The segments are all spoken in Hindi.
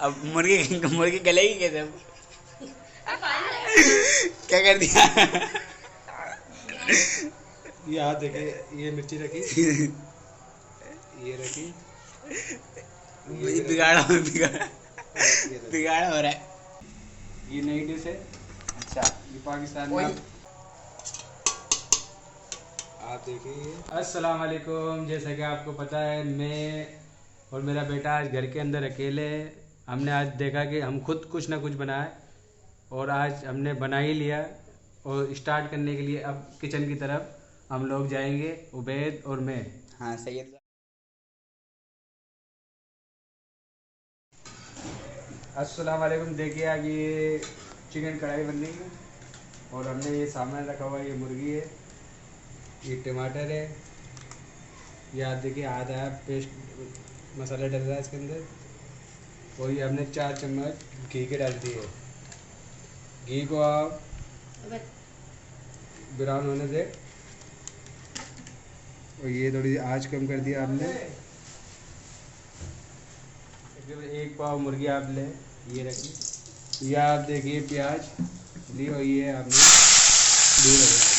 अब मुर्गी मुर्गी गलेगी कैसे अब? क्या कर दिया? ये हाथ देखे, ये मिर्ची रखी, ये रखी, बिगाड़ा बिगाड़ा हो रहा है। ये नई डिश है। अच्छा, ये पाकिस्तान में आप देखिए। अस्सलाम वालेकुम। जैसा कि आपको पता है, मैं और मेरा बेटा आज घर के अंदर अकेले हैं। हमने आज देखा कि हम खुद कुछ ना कुछ बनाए, और आज हमने बना ही लिया। और स्टार्ट करने के लिए अब किचन की तरफ हम लोग जाएंगे, उबैद और मैं। हाँ सही है। अस्सलाम वालेकुम। देखिए, अब ये चिकन कढ़ाई बन रही है, और हमने ये सामान रखा हुआ है। ये मुर्गी है, ये टमाटर है, ये आप देखिए आधा पेस्ट मसाला डल रहा है इसके अंदर। और ये हमने 4 चम्मच घी के डाल दिए। घी को आप ब्राउन होने दे। और ये थोड़ी आंच कम कर दिया आपने। एक पाव मुर्गी आप ले, ये रखी। यह आप देखिए प्याज ली, और ये आपने दूर हो गया।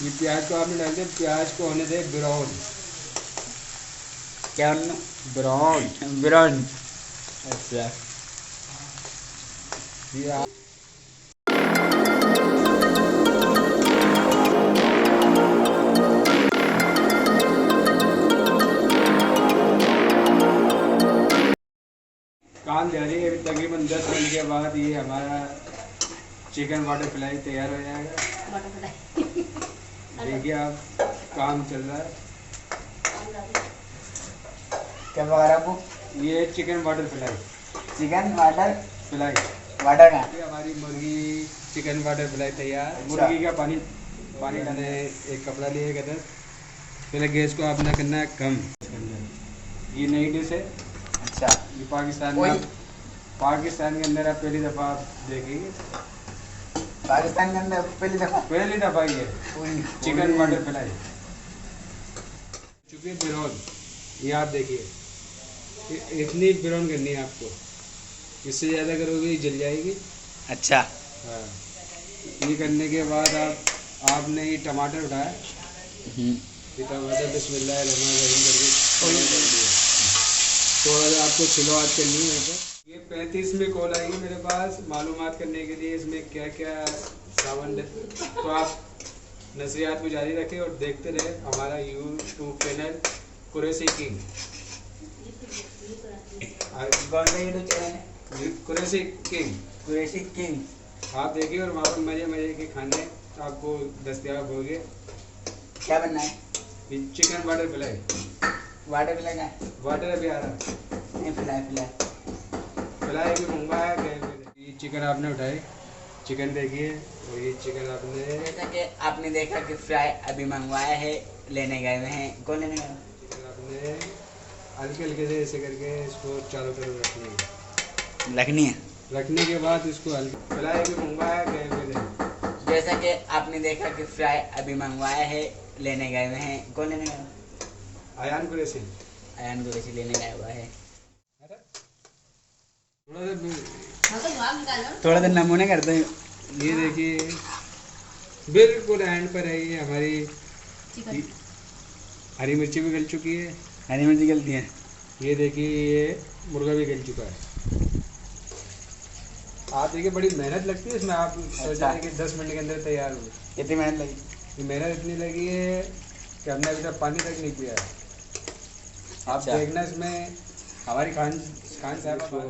ये प्याज को आपने डाल दिया। प्याज को होने दे ब्राउन। क्या होना? ब्राउन। ब्राउन। अच्छा, ये आप काम जारी है। अभी तकरीबन 10 मिनट के बाद ये हमारा चिकन वाटर फ्राई तैयार हो जाएगा। देखिए, आप काम चल रहा है। क्या पका रहा आपको? ये chicken water fry. Chicken water fry water का। ये हमारी मुर्गी चिकन वाटर फ्राई तैयार। अच्छा। मुर्गी का पानी डाले, एक कपड़ा लिए इधर। पहले गैस को आपने करना है कम। ये नई डिश है। अच्छा, ये पाकिस्तान के अंदर आप पहली दफ़ा आप देखेंगे। पाकिस्तान के अंदर पहली दफा ये चिकन वाटर फ्राई चुकी ब्राउन। ये आप देखिए, इतनी ब्राउन करनी है आपको। इससे ज़्यादा करोगे जल जाएगी। अच्छा, हाँ, ये करने के बाद आपने ये टमाटर उठाया। ये टमाटर बिस्मिल्लाहिर्रहमानिर्रहीम करके कर दिया। थोड़ा सा आपको स्लो आंच करनी है यहाँ पर। ये 35 में कॉल आएगी मेरे पास मालूमात करने के लिए इसमें क्या क्या सामान है। तो आप नज़रियात को जारी रखें और देखते रहे हमारा यूट्यूब चैनल कुरैशी किंग। कौन सा यूट्यूब चैनल है? कुरैशी किंग। कुरैशी किंग। आप देखिए, और वहाँ पर मज़े मज़े के खाने आपको दस्तयाब हो गए। क्या बनना है? Chicken water fry. वाटर पिलाना? वाटर अभी आ रहा है। नहीं, फिलहाल फ्राई भी मंगवाया गया। ये चिकन आपने उठाए, चिकन देखिए, और ये चिकन आपने जैसा कि आपने देखा कि फ्राई अभी मंगवाया है, लेने गए हुए हैं। कौन लेने गए? चिकन आपने हल्के हल्के से ऐसे करके इसको चारों तरफ रखनी है। रखनी है। रखने के बाद इसको हल्के फ्राई भी मंगवाया गया मैंने। जैसा कि आपने देखा कि फ्राई अभी मंगवाया है, लेने गए हुए हैं। कौन लेने गए? आयान कुरैशी। आयान कुरैशी लेने गया हुआ है। थोड़ा सा नमूने करते हैं। ये देखिए, बिल्कुल एंड पर है ये हमारी हरी मिर्ची भी गल चुकी है। हरी मिर्ची गलती है। ये देखिए, ये मुर्गा भी गल चुका है। आप देखिए, बड़ी मेहनत लगती है इसमें। आप सोच रहे हैं कि 10 मिनट के अंदर तैयार हो। कितनी मेहनत लगी? ये मेहनत इतनी लगी है कि हमने अभी तक पानी तक नहीं पिया है। आप अच्छा। देखना, इसमें हमारी खान साहब को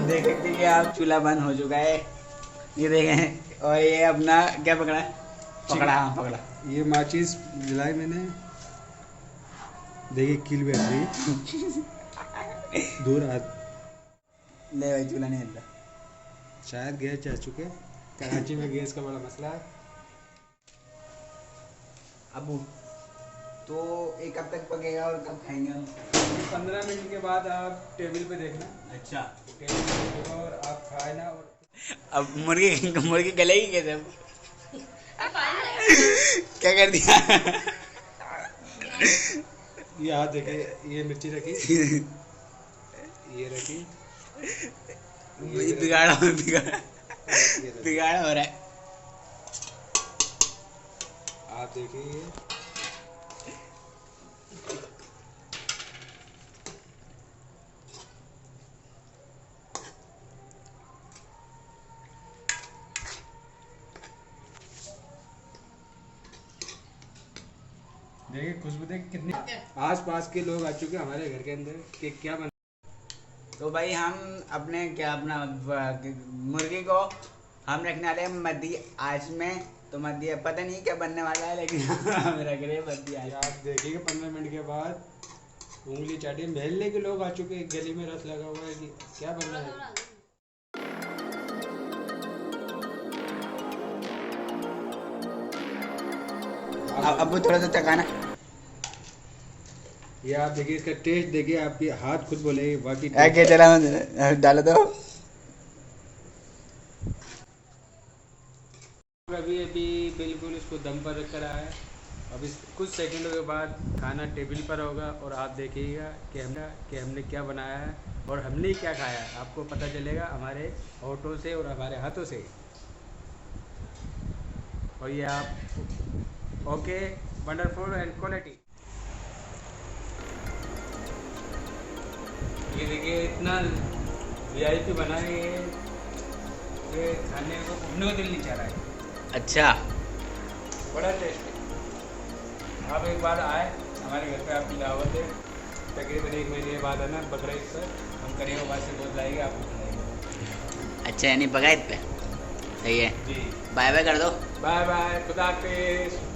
देख सकते हैं कि आप चूल्हा बंद हो चुका है। ये देखें, और ये अपना क्या पकड़ा है? हाँ पकड़ा। ये माचिस जलाई मैंने। देखिए, कील बैठ रही दूर हाथ। ले भाई, चूल्हा नहीं हिलता। शायद गैस जा चुके। कराची में गैस का बड़ा मसला है। अबू तो ये कब तक पकेगा और कब खाएंगे हम? 15 मिनट के बाद आप टेबल पे देखना, अच्छा, टेबल पे देखो और आप खाए ना। और अब मुर्गी गलेगी कैसे अब? क्या कर दिया? ये हाथ देखिए, ये मिर्ची रखी, ये रखी, बिगाड़ा हो रहा है। आप देखिए ये देखिए खुशबू देख कितनी। आस पास के लोग आ चुके हैं हमारे घर के अंदर कि क्या बन। तो भाई हम अपने क्या अपना मुर्गी को हम रखने वाले हैं मध्य आंच में। तो मध्य पता नहीं क्या बनने वाला है, लेकिन हम रख रहे हैं मध्य आंच। आप देखिएगा 15 मिनट के बाद उंगली चाटिए। महल्ले के लोग आ चुके हैं, गली में रस लगा हुआ है कि क्या बन रहा है। अब थोड़ा सा चखाना। ये आप देखिए, इसका टेस्ट देखिए, आपके हाथ खुद बोलेंगे बाकी क्या चला डालो तो। अभी बिल्कुल इसको दम पर रख कर आया है। अब इस कुछ सेकंडों के बाद खाना टेबल पर होगा और आप देखिएगा कि हमने क्या बनाया है और हमने क्या खाया है। आपको पता चलेगा हमारे होठों से और हमारे हाथों से। और ये आप ओके, वंडरफुल एंड क्वालिटी। ये देखिए इतना VIP बना है ये खाने को घूमने को दिल नहीं चाह रहा है। अच्छा, बड़ा टेस्टी। आप एक बार आए हमारे घर पे, आपकी दावत है। तकरीबन 1 महीने के बाद है ना, बकरीद पर हम करेंगे, वहाँ से बहुत लाएंगे, आपको खिलाएंगे। अच्छा यानी बगायत पे। सही है, जी, बाय बाय कर दो। बाय बाय, खुदा हाफिज़।